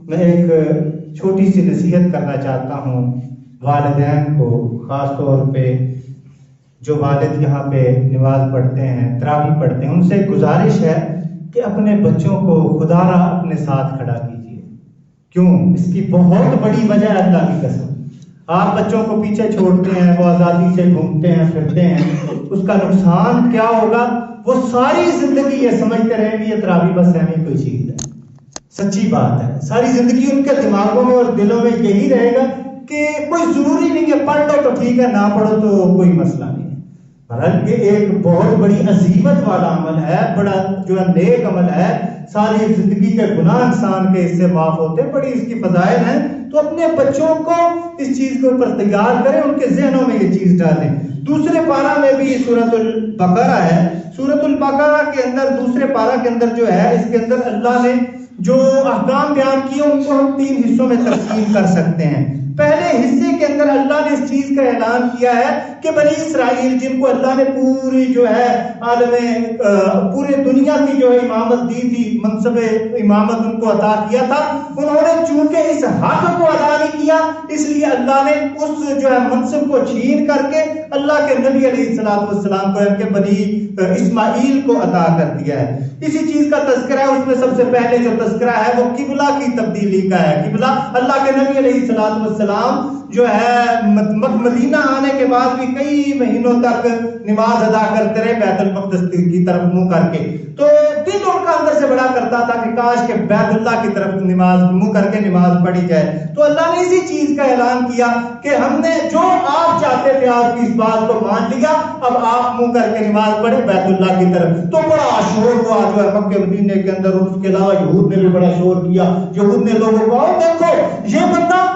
میں ایک چھوٹی سی نصیحت کرنا چاہتا ہوں والدین کو، خاص طور پہ جو والد یہاں پہ نماز پڑھتے ہیں، تراویح پڑھتے ہیں، ان سے گزارش ہے کہ اپنے بچوں کو خدا را اپنے ساتھ کھڑا کیجیے۔ کیوں؟ اس کی بہت بڑی وجہ ہے، اللہ کی قسم۔ آپ بچوں کو پیچھے چھوڑتے ہیں، وہ آزادی سے گھومتے ہیں پھرتے ہیں، اس کا نقصان کیا ہوگا؟ وہ ساری زندگی یہ سمجھتے رہیں گے یہ تراویح بس ایویں کوئی چیز ہے۔ سچی بات ہے، ساری زندگی ان کے دماغوں میں اور دلوں میں یہی رہے گا کہ کوئی ضروری نہیں ہے، پڑھ لو تو ٹھیک ہے، نہ پڑھو تو کوئی مسئلہ نہیں ہے۔ بلکہ ایک بہت بڑی عظیمت والا عمل ہے، بڑا جو ہے نیک عمل ہے، ساری زندگی کے گناہ انسان کے اس سے معاف ہوتے ہیں، بڑی اس کی فضائل ہیں۔ تو اپنے بچوں کو اس چیز کے اوپر تیار کریں، ان کے ذہنوں میں یہ چیز ڈالیں۔ دوسرے پارہ میں بھی سورۃ البقرہ ہے، سورۃ البقرہ کے اندر دوسرے پارہ کے اندر جو ہے، اس کے اندر اللہ نے جو احکام بیان کیے ان کو ہم 3 حصوں میں تقسیم کر سکتے ہیں۔ پہلے حصے کے اندر اللہ نے اس چیز کا اعلان کیا ہے کہ بنی اسرائیل جن کو اللہ نے پوری جو ہے عالم پورے دنیا کی جو ہے امامت دی تھی، منصب امامت ان کو عطا کیا تھا، انہوں نے چونکہ اس حق کو ادا نہیں کیا، اس لیے اللہ نے اس جو ہے منصب کو چھین کر کے اللہ کے نبی علیہ السلام کو، کہ بنی اسماعیل کو عطا کر دیا ہے۔ اسی چیز کا تذکرہ ہے، اس میں سب سے پہلے جو تذکرہ ہے وہ قبلہ کی تبدیلی کا ہے۔ قبلہ اللہ کے نبی علیہ السلام جو ہے مدینہ آنے کے بعد بھی کئی مہینوں تک نماز ادا کرتے رہے بیت المقدس کی طرف منہ کر کے، تو دل ان کا اندر سے بڑا کرتا تھا کہ کاش کہ بیت اللہ کی طرف نماز منہ کر کے نماز پڑھی جائے۔ تو اللہ نے اسی چیز کا اعلان کیا کہ ہم نے جو آپ چاہتے تھے آپ کی اس بات کو مان لیا، اب آپ منہ کر کے نماز پڑھے بیت اللہ کی طرف۔ تو بڑا شور ہوا جو ہے مکہ مدینے کے اندر، اور اس کے علاوہ یہود نے بھی بڑا شور کیا۔ یہود نے لوگوں کو دیکھو یہ بندہ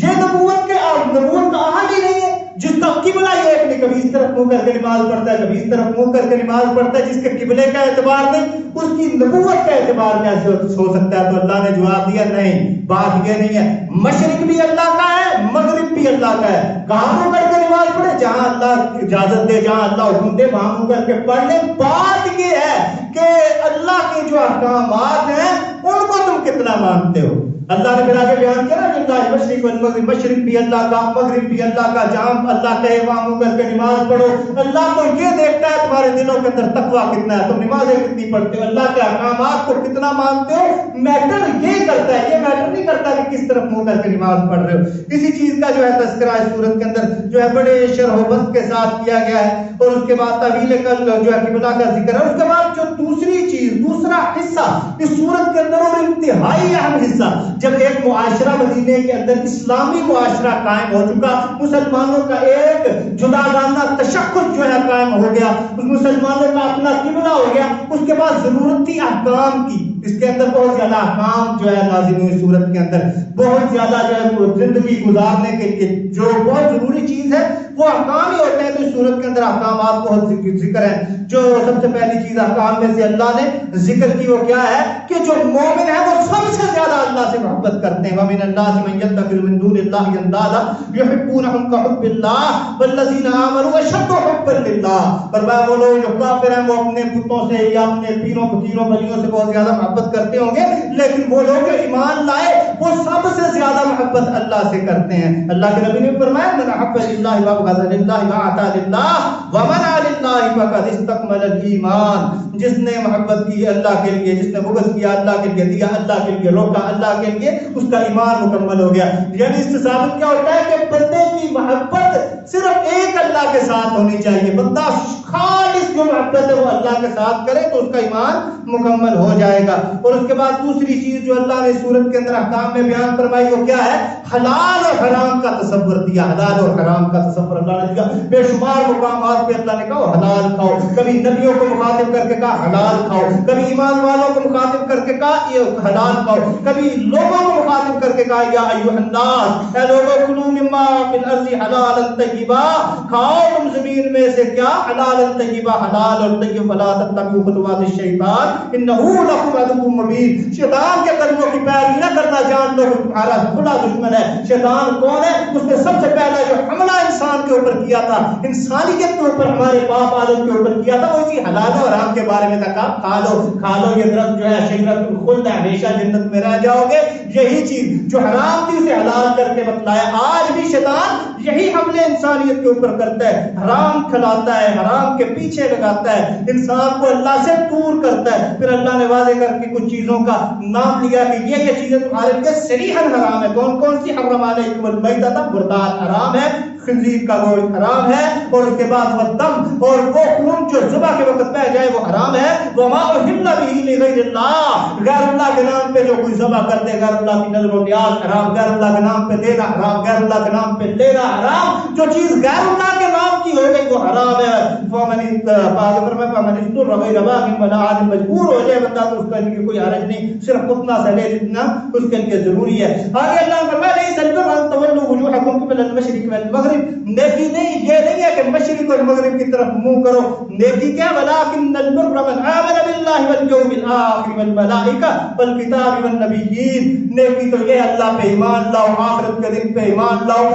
یہ نبوت کا آہنگ ہی نہیں ہے، جس کا قبلہ یہ ہے کہ کبھی اس طرف منہ کر کے نماز پڑھتا ہے، کبھی اس طرف منہ کر کے نماز پڑھتا ہے، جس کے قبلے کا اعتبار نہیں، اس کی نبوت کا اعتبار کیسے ہو سکتا ہے؟ تو اللہ نے جواب دیا نہیں، بات یہ نہیں ہے، مشرق بھی اللہ کا ہے، مغرب بھی اللہ کا ہے۔ کہاں منہ کر کے نماز پڑھے؟ جہاں اللہ اجازت دے، جہاں اللہ حکم دے وہاں منہ کر کے پڑھ لے۔ بات یہ ہے کہ اللہ کے جو احکامات ہیں ان کو تم کتنا مانتے ہو۔ اللہ نے پھر آگے بیان کیا نا، اللہ مشرق والمغرب، مشرق بھی اللہ کا، مغرب بھی اللہ کا، جہاں اللہ کہے وہاں منہ کر کے نماز پڑھو۔ اللہ تو یہ دیکھتا ہے تمہارے دلوں کے اندر تقویٰ کتنا ہے، تم نمازیں کتنی پڑھتے ہو، اللہ کے احکامات کو کتنا مانتے ہو۔ میٹر یہ کرتا ہے، یہ میٹر نہیں کرتا کہ کس طرف منہ کر کے نماز پڑھ رہے ہو۔ اسی چیز کا جو ہے تذکرہ اس سورت کے اندر جو ہے بڑے شرح و بسط کے ساتھ کیا گیا ہے، اور اس کے بعد طویل جو ہے قبلہ کا ذکر ہے۔ اس کے بعد جو دوسری چیز، دوسرا حصہ اس سورت کے اندر، اور انتہائی اہم حصہ، جب ایک معاشرہ مدینے کے اندر اسلامی معاشرہ قائم ہو چکا، مسلمانوں کا ایک جداگانہ تشخص جو ہے قائم ہو گیا، اس مسلمانوں کا اپنا قبلہ ہو گیا، اس کے بعد ضرورت تھی احکام کی۔ اس کے اندر بہت زیادہ احکام جو ہے نازل ہوئے سورت کے اندر، بہت زیادہ جو ہے زندگی گزارنے کے لیے جو بہت ضروری چیز ہے وہ احکام ہی ہوتے ہیں۔ تو اس سورت کے اندر احکامات بہت ذکر ہیں۔ جو سب سے پہلی چیز احکام میں سے اللہ نے ذکر کی وہ کیا ہے کہ جو مومن ہے وہ سب سے زیادہ اللہ سے محبت کرتے ہیں۔ وَمِنَ النَّاسِ مَن يَتَّخِذُ مِن دُونِ اللَّهِ أَندَادًا يُحِبُّونَهُمْ كَحُبِّ اللَّهِ وَالَّذِينَ آمَنُوا أَشَدُّ حُبًّا لِلَّهِ۔ فرمایا وہ لوگ جو کافر ہیں وہ اپنے بتوں سے یا اپنے پیروں فقیروں ولیوں سے بہت زیادہ محبت کرتے ہوں گے، لیکن وہ لوگ جو ایمان لائے وہ سب سے زیادہ محبت اللہ سے کرتے ہیں۔ اللہ کے نبی نے فرمایا مَنْ أَحَبَّ لِلَّهِ وَأَبْغَضَ لِلَّهِ وَأَعْطَىٰ لِلَّهِ وَمَنَعَ لِلَّهِ فَقَدِ اسْتَكْمَلَ الْإِيمَانَ۔ جس نے محبت کی اللہ کے لیے، جس نے بغض کیا اللہ کے لیے، دیا اللہ کے لیے، روکا اللہ کے لیے، اس کا ایمان مکمل ہو گیا۔ یعنی اس سے ثابت کیا ہوتا ہے کہ بندے کی محبت صرف ایک اللہ کے ساتھ ہونی چاہیے۔ بندہ خالص جو محبت ہے وہ اللہ کے ساتھ کرے تو اس کا ایمان مکمل ہو جائے گا۔ اور اس کے بعد دوسری چیز جو اللہ نے سورت کے اندر احکام میں بیان فرمائی وہ کیا ہے؟ حلال اور حرام کا تصور دیا۔ حلال اور حرام کا تصور اللہ نے دیا، بے شمار مقامات پہ اللہ نے کہا حلال کھاؤ، کبھی نبیوں کو مخاطب کر کے کہا حلال کھاؤ، کبھی ایمان والوں کو مخاطب کر کے کہا یہ حلال کھاؤ، کبھی لوگوں کو مخاطب کر کے کہا یا ایھا الناس، اے لوگوں کلوا مما فی الارض حلالا طیبا، کھاؤ تم زمین میں سے کیا حلالا طیبا، حلال اور طیب، ولا تتبعوا خطوات الشیطان انه لکم عدو مبین۔ شیطان کے قدموں کی پیروی نہ کرنا، جان لو تمہارا کھلا دشمن ہے۔ شیطان کون ہے؟ اس نے سب سے پہلا جو حملہ انسان کے اوپر کیا تھا، انسانیت کے اوپر، ہمارے باپ آدم کے اوپر کیا تھا، وہ اسی حلال اور حرام کے بارے میں تھا، کہا کھا لو کھا لو، یہ درخت جو ہے شجرۃ الخلد ہے، ہمیشہ جنت میں رہ جاؤ گے۔ یہی چیز جو حرام تھی اسے حلال کر کے بتلایا. آج بھی شیطان یہی حملے انسانیت کے اوپر کرتا ہے, حرام کھلاتا ہے, حرام کے پیچھے لگاتا ہے, انسان کو اللہ سے دور کرتا ہے. پھر اللہ نے واضح کر کے کچھ چیزوں کا نام لیا کہ یہ چیزیں تمہارے لیے صریحاً حرام ہے. کون کون سی؟ حرم علیکم المیتۃ, مردار حرام ہے, خنزیر کا گوشت حرام ہے, اور اس کے بعد والدم, اور وہ خون جو ذبح کے وقت بہ جائے وہ حرام ہے. وما احل به لغیر اللہ, غیر اللہ کے نام پہ جو کوئی ذبح کر دے, غیر اللہ کی نظر و نیاز حرام, غیر اللہ کے نام پہ دینا حرام, غیر اللہ کے نام پہ لینا حرام. جو چیز غیر اللہ کے نام کی ہو گئی وہ حرام ہے. فمن اضطر غیر باغ ولا عاد, مجبور ہو جائے بندہ تو اس کا کوئی حرج نہیں, صرف اتنا سا لے جتنا اس کے لیے ضروری ہے. آگے اللہ نے فرمایا ليس البر ان تولوا وجوهكم قبل المشرق والمغرب, نیکی نہیں یہ نہیں ہے کہ مشرق اور مغرب کی طرف منہ کرو. نیکی کیا؟ ولكن البر من آمن بالله واليوم الاخر والملائکہ والکتاب والنبیین. نیکی تو یہ اللہ پہ ایمان لاؤ, آخرت کے دن پہ ایمان لاؤ,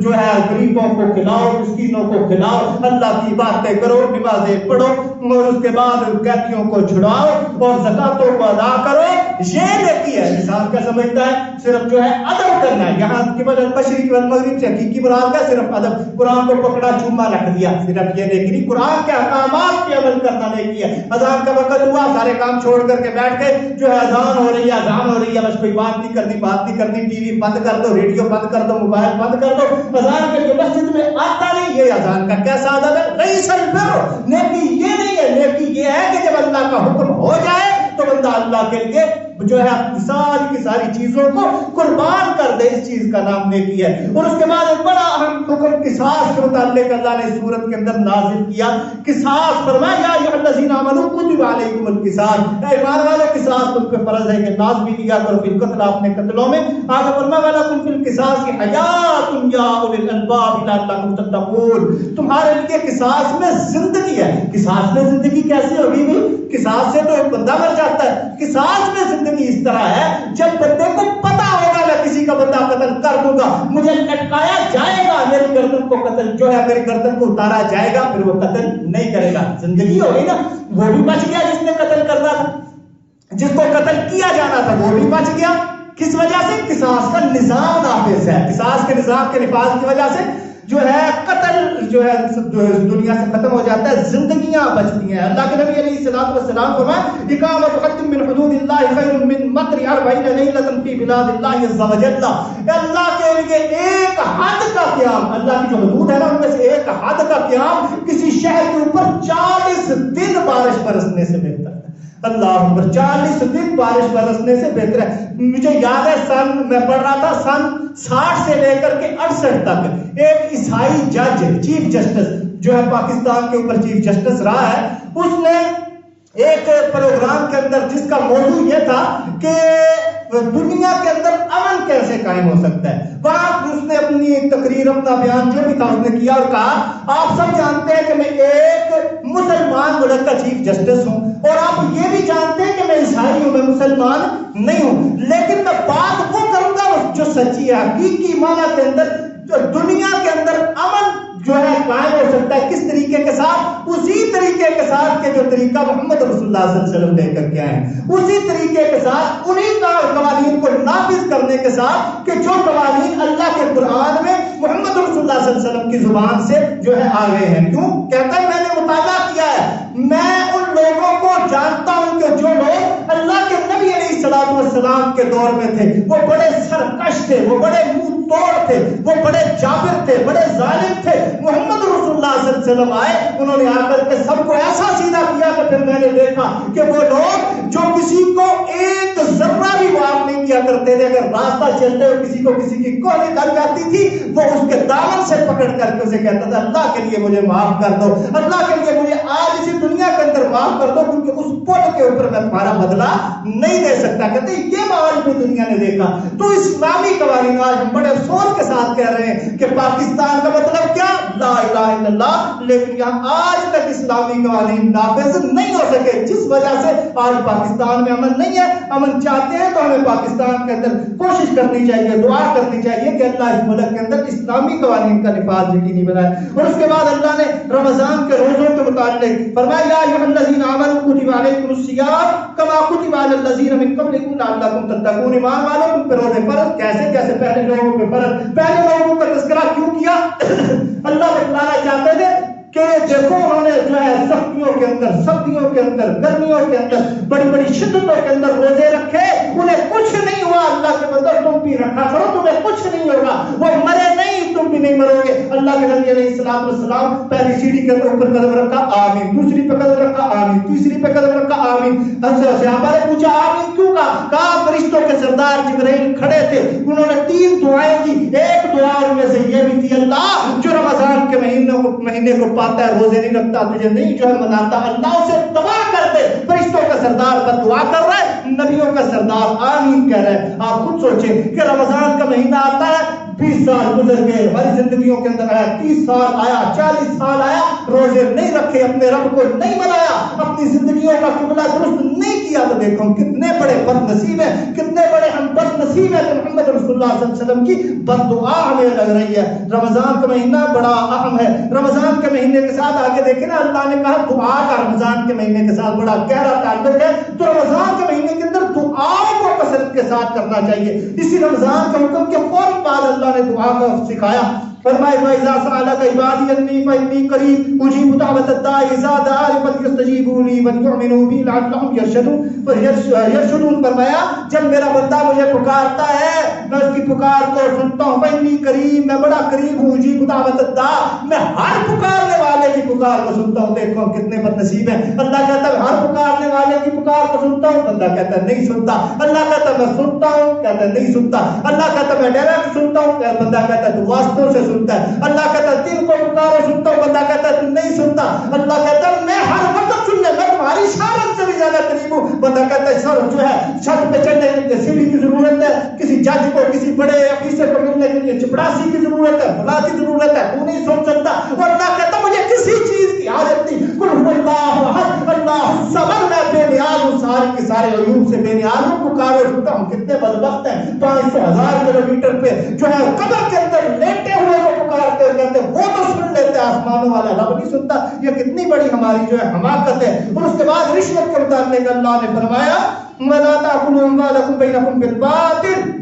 جو ہے غریبوں کو کھلاؤ, مسکینوں کو کھلاؤ, اللہ کی باتیں کرو, نمازیں پڑھو, اور اس کے بعد قیدیوں کو چھڑاؤ اور زکاتوں کو ادا کرو. یہ نیکی ہے. انسان کیا سمجھتا ہے؟ صرف جو ہے ادب کرنا ہے. یہاں کی بدل مشرق والمغرب سے حقیقی مراد کا صرف ادب. قرآن کو پکڑا چوما رکھ دیا, صرف یہ نیکی نہیں. قرآن کے احکامات پہ عمل کرنا نیکی ہے. اذان کا وقت ہوا, سارے کام چھوڑ کر کے بیٹھ گئے, جو ہے اذان ہو رہی ہے, اذان ہو رہی ہے, بس کوئی بات نہیں کرنی, بات نہیں کرنی, ٹی وی بند کر دو, ریڈیو بند کر دو, موبائل بند کر دو, اذان کے لیے مسجد میں آتا نہیں. یہ اذان کا کیسا ادب ہے؟ ليس البر, نیکی یہ نہیں ہے. نیکی یہ ہے کہ جب اللہ کا حکم ہو جائے تو بندہ اللہ کے لیے جو ہے ساری کی ساری چیزوں کو قربان کر دے. اس چیز کا نام نیکی ہے. اور اس کے بعد ایک بڑا اہم حکم قصاص کے متعلق اللہ نے سورت کے اندر نازل کیا. قصاص فرمایا یا ایھا الذین آمنوا کتب علیکم القصاص, اے ایمان والو قصاص تم پہ فرض ہے کہ لازمی لیا کرو فی القتل, اپنے قتلوں میں. آگے فرمایا ولکم فی القصاص حیات یا اولی الالباب لعلکم تتقون, تمہارے لیے قصاص میں زندگی ہے. قصاص میں زندگی کیسے ہوگی بھی؟ قصاص سے تو ایک بندہ مر جاتا ہے. قصاص میں زندگی اس طرح ہے جب بندے کو پتا ہوگا میں کسی کا بندہ قتل کر دوں گا, مجھے لٹکایا جائے گا, میری گردن کو قتل جو ہے میری گردن کو اتارا جائے گا, پھر وہ قتل نہیں کرے گا. زندگی ہوگی نا. وہ بھی بچ گیا جس نے قتل کرنا تھا, جس کو قتل کیا جانا تھا وہ بھی بچ گیا. کس وجہ سے؟ قصاص کا نظام نافذ ہے. قصاص کے نظام کے نفاذ کی وجہ سے جو ہے قتل جو ہے دنیا سے ختم ہو جاتا ہے, زندگیاں بچتی ہیں. اللہ کے نبی علیہ الصلوۃ والسلام فرمایا اقامۃ حد من حدود اللہ خیر من مطر 40 لیلۃ فی بلاد اللہ عز وجل. اللہ کے لیے ایک حد کا قیام, اللہ کی جو حدود ہے نا ان میں سے ایک حد کا قیام کسی شہر کے اوپر 40 دن بارش برسنے سے بہتر ہے. اللہ اکبر, 40 دن بارش برسنے سے بہتر ہے. مجھے یاد ہے میں پڑھ رہا تھا سن 60 سے لے کر کے 68 تک ایک عیسائی جج, چیف جسٹس جو ہے پاکستان کے اوپر چیف جسٹس رہا ہے, اس نے ایک پروگرام کے اندر جس کا موضوع یہ تھا کہ دنیا کے اندر امن کیسے قائم ہو سکتا ہے, وہاں اس نے اپنی تقریر, اپنا بیان جو بھی تھا اس نے کیا اور کہا آپ سب جانتے ہیں کہ میں ایک مسلمان ملک کا چیف جسٹس ہوں, اور آپ یہ بھی جانتے ہیں کہ میں عیسائی ہوں, میں مسلمان نہیں ہوں, لیکن میں بات وہ کروں گا جو سچی ہے. حقیقی معنی کے اندر دنیا کے اندر امن جو ہے قائم ہو سکتا ہے کس طریقے کے ساتھ؟ اسی طریقے کے ساتھ کہ جو طریقہ محمد رسول اللہ صلی اللہ علیہ وسلم لے کر کے آئے ہیں, اسی طریقے کے ساتھ انہی قوانین کو نافذ کرنے کے ساتھ کہ جو قوانین اللہ کے قرآن میں محمد رسول اللہ صلی اللہ علیہ وسلم کی زبان سے جو ہے آ گئے ہیں. کیوں کہتا ہے میں نے مطالعہ کیا ہے, میں ان لوگوں کو جانتا ہوں کہ جو لوگ اللہ کے نبی علیہ الصلوۃ والسلام کے دور میں تھے وہ بڑے سرکش تھے, وہ بڑے منہ توڑ تھے, وہ بڑے جابر تھے, بڑے ظالم تھے. محمد رسول اللہ صلی اللہ علیہ وسلم آئے, انہوں نے آ کر کے سب کو ایسا سیدھا کیا کہ پھر میں نے دیکھا کہ وہ لوگ جو کسی کو ایک ذرہ بھی معاف نہیں کیا کرتے تھے, اگر راستہ چلتے ہوئے کسی کو کسی کی کوہنی لگ جاتی تھی وہ اس کے دامن سے پکڑ کر کے اسے کہتا تھا اللہ کے لیے مجھے معاف کر دو, اللہ کے لیے مجھے آج اسی دنیا کے اندر معاف کر دو, کیونکہ اس پل کے اوپر میں تمہارا بدلہ نہیں دے سکتا. کہتے یہ معاذ بھی دنیا نے دیکھا. تو اسلامی قوانین آج ہم بڑے افسوس کے ساتھ کہہ رہے ہیں کہ پاکستان کا مطلب کیا؟ لا الہ الا اللہ، لیکن یہاں آج تک اسلامی قوانین نافذ نہیں ہو سکے، جس وجہ سے آج پاکستان میں امن نہیں ہے۔ امن چاہتے ہیں تو ہمیں پاکستان کے اندر کوشش کرنی چاہیے، دعا کرنی چاہیے کہ اللہ اس ملک کے اندر اسلامی قوانین کا نفاذ یقینی بنائے۔ اور اس کے بعد اللہ نے رمضان کے روزوں کے متعلق فرمایا یا ایھا الذین آمنوا کتب علیکم الصیام کما کتب علی الذین من قبلکم لعلکم تتقون۔ ایمان والو تم پہ روزے فرض کیسے کیسے پہلے لوگوں پہ فرض، پہلے لوگوں کا تذکرہ کیوں کیا؟ اللہ بتلانا چاہتے تھے کہ دیکھو انہوں نے جو ہے سختیوں کے اندر، سردیوں کے اندر، گرمیوں کے اندر، بڑی بڑی شدتوں کے اندر روزے رکھے، انہیں کچھ نہیں ہوا۔ اللہ کے بندو تم بھی رکھا کرو، تمہیں کچھ نہیں ہوگا، وہ مرے نہیں، تم بھی نہیں مرو گے۔ اللہ کے نبی علیہ الصلوۃ والسلام پہلی سیڑھی کے اوپر قدم رکھا، آمین، دوسری پہ قدم رکھا، آمین، تیسری پہ قدم رکھا، آمین۔ حضرت صحابہ نے پوچھا آمین کیوں کہا فرشتوں کے سردار جبرائیل کھڑے تھے، انہوں نے 3 دعائیں کی، ایک دعا ان میں سے یہ بھی تھی اللہ جو رمضان کے مہینے کو پاتا ہے، روزے نہیں رکھتا، تجھے نہیں جو ہے مناتا، اللہ اسے تباہ کر دے۔ فرشتوں کا سردار پر دعا کر رہا ہے، نبیوں کا سردار آمین کہہ رہا ہے۔ آپ خود سوچیں کہ رمضان کا مہینہ آتا ہے، 20 سال گزر گئے ہماری زندگیوں کے اندر، آیا 30 سال آیا، 40 سال آیا، روزے نہیں رکھے، اپنے رب کو نہیں منایا، اپنی زندگیوں کا قبلہ درست نہیں کیا، تو دیکھو ہم کتنے بڑے بد نصیب ہیں، کتنے بڑے ہم بد نصیب ہیں کہ محمد رسول اللہ صلی اللہ علیہ وسلم کی بد دعا ہمیں لگ رہی ہے۔ رمضان کا مہینہ بڑا اہم ہے۔ رمضان کے مہینے کے ساتھ آگے دیکھیں نا، اللہ نے کہا دعا کا رمضان کے مہینے کے ساتھ بڑا گہرا تعلق ہے، تو رمضان کے مہینے کے اندر دعا کو کثرت کے ساتھ کرنا چاہیے۔ اسی رمضان کے حکم کے فوراً بعد اللہ نے دعا کا سکھایا، فرمائے وَإِذَا سَأَلَكَ عِبَادِي عَنِّي فَإِنِّي قَرِيبٌ أُجِيبُ دَعْوَةَ الدَّاعِ إِذَا دَعَانِ فَلْيَسْتَجِيبُوا لِي وَلْيُؤْمِنُوا بِي لَعَلَّهُمْ يَرْشُدُونَ۔ فرمایا جب میرا بندہ مجھے پکارتا ہے میں اس کی پکار کو سنتا ہوں، فَإِنِّي قَرِيبٌ، میں بڑا قریب ہوں، أُجِيبُ دَعْوَةَ الدَّاعِ، میں ہر پکارنے والے کی پکار کو سنتا ہوں۔ دیکھو کتنے بد نصیب ہیں۔ اللہ کہتا ہے ہر پکارنے والے کی پکار کو سنتا ہوں، بندہ کہتا ہے نہیں سنتا۔ اللہ کہتا ہے میں سنتا ہوں، کہتا ہے نہیں سنتا۔ اللہ کہتا ہے میں ڈائریکٹ سنتا ہوں، بندہ کہتا ہے تو واسطوں سے سنتا ہے۔ اللہ کہتا ہے دل کو پکارو سنتا ہوں، بندہ کہتا ہے تو نہیں سنتا۔ اللہ کہتا ہے میں ہر وقت سننے، میں تمہاری اشارت سے بھی زیادہ قریب ہوں۔ بندہ کہتا ہے سر جو ہے چھت پہ چڑھنے کے لیے سیڑھی کی ضرورت ہے، کسی جج کو، کسی بڑے افیسر کو ملنے کے لیے چپڑاسی کی ضرورت ہے، فلاں کی ضرورت ہے، تو نہیں سن سکتا۔ اور اللہ کہتا ہے مجھے کسی چیز کی حاجت نہیں، قل هو اللہ احد اللہ الصمد، میں بے نیاز ہوں، سارے کے سارے عیوب سے بے نیاز ہوں، پکارو سنتا ہوں۔ کتنے بدبخت ہیں 500,000 کلومیٹر پہ جو ہے قبر کے اندر لیٹے ہوئے کو پکارتے ہوئے کہتے وہ تو سن لیتے، آسمانوں والا رب نہیں سنتا۔ یہ کتنی بڑی ہماری جو ہے حماقت ہے۔ اور اس کے بعد رشوت کے متعلق اللہ نے فرمایا وَلَا تَأْكُلُوا أَمْوَالَكُمْ بَيْنَكُمْ بِالْبَاطِلِ،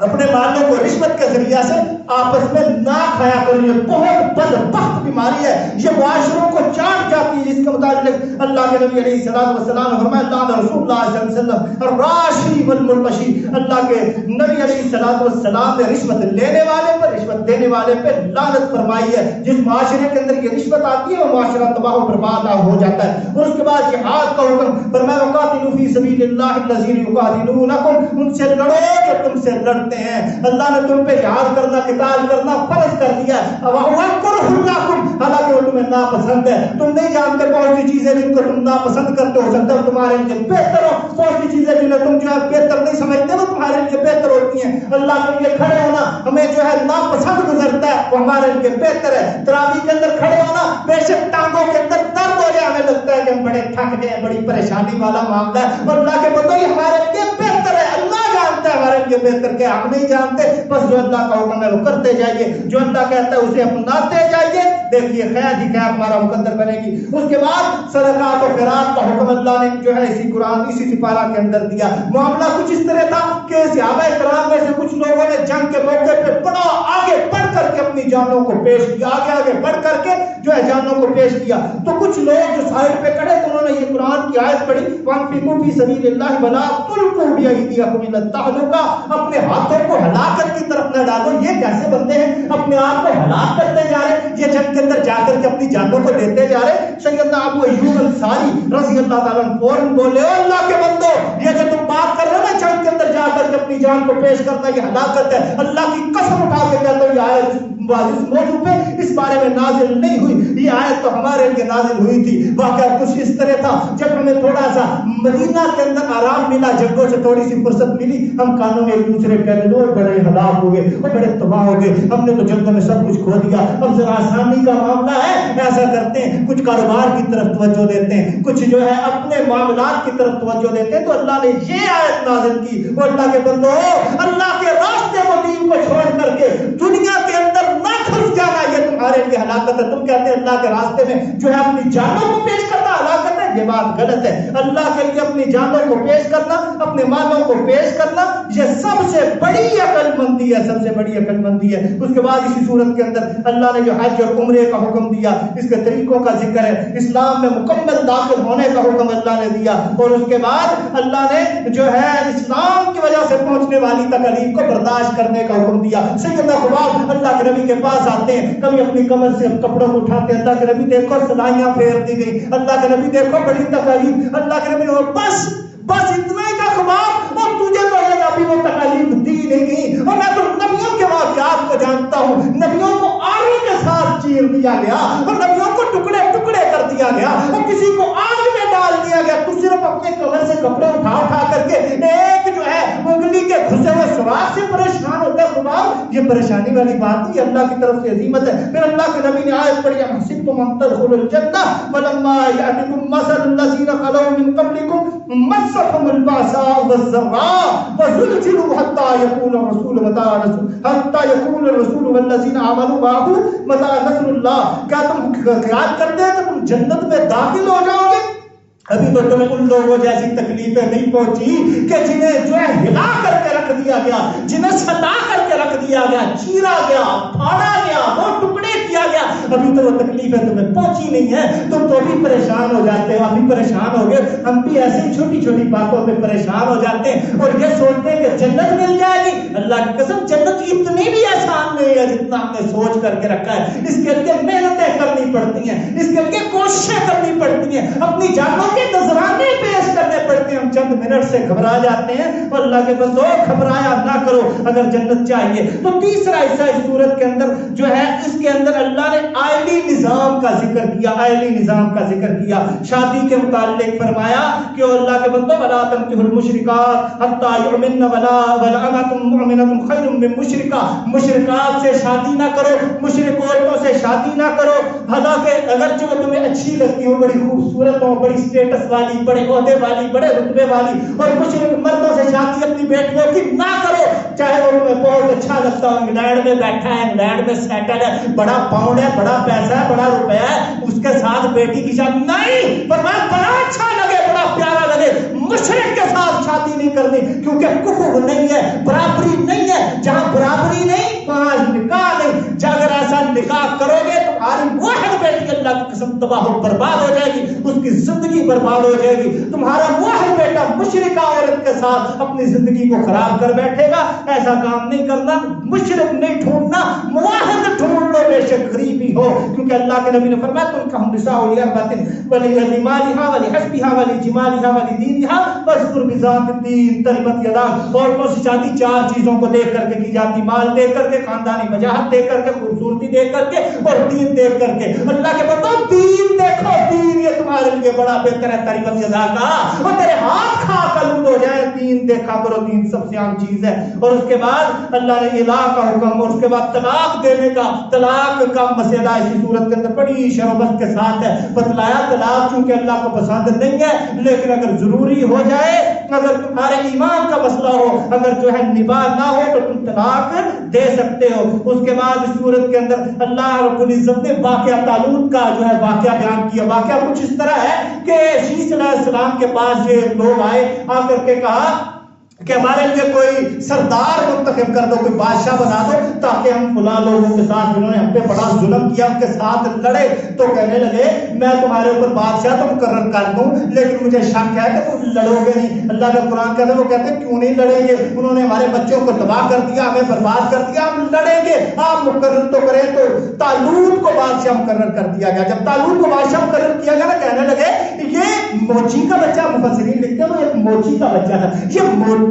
اپنے مالوں کو رشوت کے ذریعہ سے آپس میں نہ کھایا کرو، یہ بہت بدبخت بیماری ہے، یہ معاشروں کو چاٹ جاتی ہے۔ اس کے متعلق اللہ کے نبی علیہ الصلوۃ والسلام نے فرمایا لعن رسول اللہ صلی اللہ علیہ وسلم الراشی والمرتشی، اللہ کے نبی علیہ الصلوۃ والسلام نے رشوت لینے والے پر، رشوت دینے والے پہ لعنت فرمائی ہے۔ جس معاشرے کے اندر یہ رشوت آتی ہے وہ معاشرہ تباہ و برباد ہو جاتا ہے۔ اور اس کے بعد جہاد کا حکم فرمایا وقاتلوا فی سبیل اللہ الذین یقاتلونکم، ان سے لڑو جو تم سے لڑتے ہیں۔ اللہ نے تم پہ جہاد کرنا، قتال کرنا فرض کر دیا ہے، حالانکہ وہ تمہیں ناپسند ہے۔ تم نہیں جانتے بہت سی چیزیں جن کو تم ناپسند کرتے ہو سکتا ہے تمہارے لیے بہتر ہو، بہت سی چیزیں جنہیں تم جو ہے بہتر نہیں سمجھتے وہ تمہارے لیے بہتر ہوتی ہیں۔ اللہ کے لیے کھڑے ہونا ہمیں جو ہے ناپسند گزرتا ہے، وہ ہمارے لیے بہتر ہے۔ تراویح کے اندر کھڑے ہونا بے شک ٹانگوں کے اندر درد ہو جائے، ہمیں لگتا ہے کہ ہم بڑے تھک گئے، بڑی پریشانی والا معاملہ ہے، اور اللہ کے بندو یہ ہمارے لیے بہتر ہے۔ اللہ جانتا ہے ہمارے لیے بہتر کیا، ہم نہیں جانتے۔ بس جو اللہ کا حکم ہے وہ کرتے جائیے، جو اللہ کہتا ہے اسے اپناتے جائیے، دیکھیے خیر ہی خیر ہمارا مقدر بنے گی۔ اس کے بعد صدقات و خیرات کا حکم اللہ نے جو ہے اسی قرآن اسی سپارہ کے اندر دیا۔ معاملہ کچھ اس طرح تھا کہ صحابہ کرام میں سے کچھ لوگوں نے جنگ کے موقع پہ بڑا آگے بڑھ کر کے اپنی جانوں کو پیش کیا، آگے بڑھ کر کے جو ہے جانوں کو پیش کیا۔ تو کچھ لوگ جو سائڈ پہ کھڑے تھے انہوں نے یہ قرآن کی آیت پڑھی وَانفِقُوا فِي سَبِيلِ اللَّهِ وَلَا تُلْقُوا بِأَيْدِيكُمْ إِلَى التَّهْلُكَةِ، اپنے ہاتھوں کو ہلاکت کی طرف نہ ڈالو۔ یہ کیسے بندے ہیں اپنے آپ کو ہلاک کرتے جا رہے، یہ جنگ کے اندر جا کر کے اپنی جانوں کو دیتے جا رہے۔ سیدنا ابو ایوب انصاری رضی اللہ تعالیٰ عنہ فوراً بولے او اللہ کے بندو، یہ جو تم بات کر رہے ہو نا جنگ کے اندر جا کر کے اپنی جان کو پیش کرنا یہ ہلاکت ہے. اللہ کی قسم اٹھا کے کہتا ہوں یہ آیت اس موضوع پہ اس بارے میں نازل نہیں ہوئی. یہ آیت تو ہمارے لیے نازل ہوئی تھی. واقعہ کچھ اس طرح تھا جب ہمیں تھوڑا سا مدینہ کے اندر آرام ملا, جنگوں سے تھوڑی سی فرصت ملی, ہم کانوں میں ایک دوسرے کہنے لوگ بڑے ہلاک ہو گئے اور بڑے تباہ ہو گئے, ہم نے تو جنگوں میں سب کچھ کھو دیا, اب ذرا آسانی کا معاملہ ہے. ایسا کرتے ہیں کچھ کاروبار کی طرف توجہ دیتے ہیں, کچھ جو ہے اپنے معاملات کی طرف توجہ دیتے ہیں. تو اللہ نے یہ آیت نازل کی, اور اللہ کے بندو اللہ کے راستے کو دین کو چھوڑ کر کے دنیا کے اندر نہ گھس جانا یہ تمہارے لیے ہلاکت ہے. تم کہتے ہیں اللہ کے راستے میں جو ہے اپنی جانوں کو پیش کرنا ہلاکت ہے, یہ بات غلط ہے. اللہ کے لیے اپنی جانوں کو پیش کرنا, اپنے مالوں کو پیش کرنا یہ سب سے بڑی عقل مندی ہے, سب سے بڑی عقل مندی ہے. اس کے بعد اسی صورت کے اندر اللہ نے جو حج اور عمرے کا حکم دیا, اس کے طریقوں کا ذکر ہے. اسلام میں مکمل داخل ہونے کا حکم اللہ نے دیا, اور اس کے بعد اللہ نے جو ہے اسلام کی وجہ سے پہنچنے والی تکلیف کو برداشت کرنے کا حکم دیا. سیدنا خباب اللہ کے نبی کے پاس آتے ہیں, کبھی اپنی کمر سے کپڑوں کو اٹھاتے ہیں, اللہ کے نبی دیکھو سلائیاں پھیر دی گئی, اللہ کے نبی دیکھو بڑی تکلیف, اللہ کے نبی بس بس اتنا ہی کا خباب, اور تجھے تو یہ ابھی وہ تکلیف دی نہیں گئی, اور میں تو نبیوں کے واقعات کو جانتا ہوں. نبیوں کو آلو کے ساتھ چیر دیا گیا, اور نبیوں کو ٹکڑے ٹکڑے کر دیا گیا, اور کسی کو آگ میں ڈال دیا گیا. تو صرف اپنے کمر سے کپڑے اٹھا کر کے ایک جو ہے انگلی کے گھسے ہوئے سوراخ سے پریشان ہوتا ہے. خباب یہ پریشانی والی بات نہیں, اللہ کی طرف سے عظیمت ہے. پھر اللہ کے نبی نے آیت پڑھی, حسبتم ان تدخلوا الجنہ ولما یأتکم مثل الذین خلوا من قبلکم مستهم البأساء والضراء وزلزلوا حتى يقول الرسول والذين آمنوا معه متى نصر الله. کیا تم خیال کرتے ہیں کہ تم جنت میں داخل ہو جاؤ گے؟ ابھی تو تمہیں ان لوگوں جیسی تکلیفیں نہیں پہنچی کہ جنہیں جو ہے ہلا کر کے رکھ دیا گیا, جنہیں ستا کر کے رکھ دیا گیا, چیرا گیا, پھاڑا گیا, وہ ٹکڑے کیا گیا. ابھی تو وہ تکلیفیں تمہیں پہنچی نہیں ہے, تم تو بھی پریشان ہو جاتے ہو. ابھی پریشان ہو گئے, ہم بھی ایسے ہی چھوٹی چھوٹی باتوں پہ پریشان ہو جاتے ہیں اور یہ سوچتے ہیں کہ جنت مل جائے گی. اللہ کی قسم جنت اتنی بھی آسان نہیں ہے جتنا ہم نے سوچ کر کے رکھا ہے. اس کے لیے محنتیں کرنی پڑتی ہیں, اس کے لیے کوششیں کرنی پڑتی ہیں, اپنی جانوں کے نذرانے پیش کرنے پڑتے ہیں. ہم چند منٹ سے گھبرا جاتے ہیں, اور اللہ کے بندو گھبرایا نہ کرو اگر جنت چاہیے. تو تیسرا حصہ اس صورت کے اندر جو ہے اس کے اندر اللہ نے آئلی نظام کا ذکر کیا, آئلی نظام کا ذکر کیا. شادی کے متعلق فرمایا کہ اللہ کے بندو ولا تنكحوا المشركات حتى يؤمنن ولأمة مؤمنة خير من مشركة. مشرکات سے شادی نہ کرو, مشرک عورتوں سے شادی نہ کرو, حالانکہ اگرچہ وہ تمہیں اچھی لگتی ہو, بڑی خوبصورت ہو, بڑی اسٹیٹس والی, بڑے عہدے والی, بڑے رتبے والی, اور مشرک مردوں سے شادی اپنی بیٹیوں کی نہ کرو, چاہے وہ تمہیں بہت اچھا لگتا ہو, انگلینڈ میں بیٹھا ہے, انگلینڈ میں سیٹل ہے, بڑا پاؤنڈ ہے, بڑا پیسہ ہے, بڑا روپیہ ہے, اس کے ساتھ بیٹی کی شادی نہیں. فرمایا بڑا اچھا لگے, بڑا پیارا لگے, مشرک کے ساتھ شادی نہیں کرنی, کیونکہ کفر نہیں ہے, برابری نہیں ہے. جہاں برابری نہیں وہاں نکاح نہیں. اگر ایسا نکاح کرو گے تو تمہاری واحد بیٹی اللہ کی قسم تباہ و برباد ہو جائے گی, اس کی زندگی برباد ہو جائے گی. تمہارا واحد بیٹا مشرکہ عورت کے ساتھ اپنی زندگی کو خراب کر بیٹھے گا. ایسا کام نہیں کرنا, مشرک نہیں ڈھونڈنا, واحد ڈھونڈ لو بے شک غریب ہی ہو, کیونکہ اللہ کے نبی نے فرمایا تم کا ہم نساء لأربعة ولمالها ولحسبها ولجمالها ولدينها واذكر بذات الدين تربت يداك. عورتوں سے شادی چار چیزوں کو دیکھ کر کے کی جاتی, مال دیکھ کر کے, خاندانی وجاہت دیکھ کر کے, خوبصورتی دیکھ کر کے, اور دین دیکھ کر کے. اللہ کے بندو دین دیکھو, دین یہ تمہارے لیے بڑا بہتر ہے. تربت یداک, اور تیرے ہاتھ کھا کلود ہو جائے, دین دیکھا کرو, دین سب سے عام چیز ہے. اور اس کے بعد اللہ نے الہ کا حکم, اور اس کے بعد طلاق دینے کا, طلاق کا مسئلہ اسی صورت کے اندر بڑی شربت کے ساتھ ہے بتلایا. طلاق چونکہ اللہ کو پسند نہیں ہے, لیکن اگر ضروری ہو جائے, اگر تمہارے ایمان کا مسئلہ ہو, اگر جو ہے نباہ نہ ہو تو تم طلاق دے سکتے ہو. اس کے بعد اس صورت کے اندر اللہ رب العزت نے واقعہ طالوت کا جو ہے واقعہ بیان کیا. واقعہ کچھ اس طرح ہے کہ شیش علیہ السلام کے پاس یہ لوگ آئے, آ کر کے کہا کہ ہمارے لیے کوئی سردار منتخب کر دو, کوئی بادشاہ بنا دو, تاکہ ہم فلاں لوگوں کے ساتھ جنہوں نے ہم پہ بڑا ظلم کیا ان کے ساتھ لڑے. تو کہنے لگے میں تمہارے اوپر بادشاہ تو مقرر کر دوں, لیکن مجھے شک ہے کہ تم لڑو گے نہیں. اللہ کا قرآن کہتا ہے, وہ کہتے ہیں کیوں نہیں لڑیں گے, انہوں نے ہمارے بچوں کو تباہ کر دیا, ہمیں برباد کر دیا, ہم لڑیں گے, آپ مقرر تو کریں. تو طالوت کو بادشاہ مقرر کر دیا گیا. جب طالوت کو بادشاہ مقرر کیا گیا نا, کہنے لگے یہ موچی کا بچہ, مفسرین لکھتے ہیں وہ ایک موچی کا بچہ تھا, یہ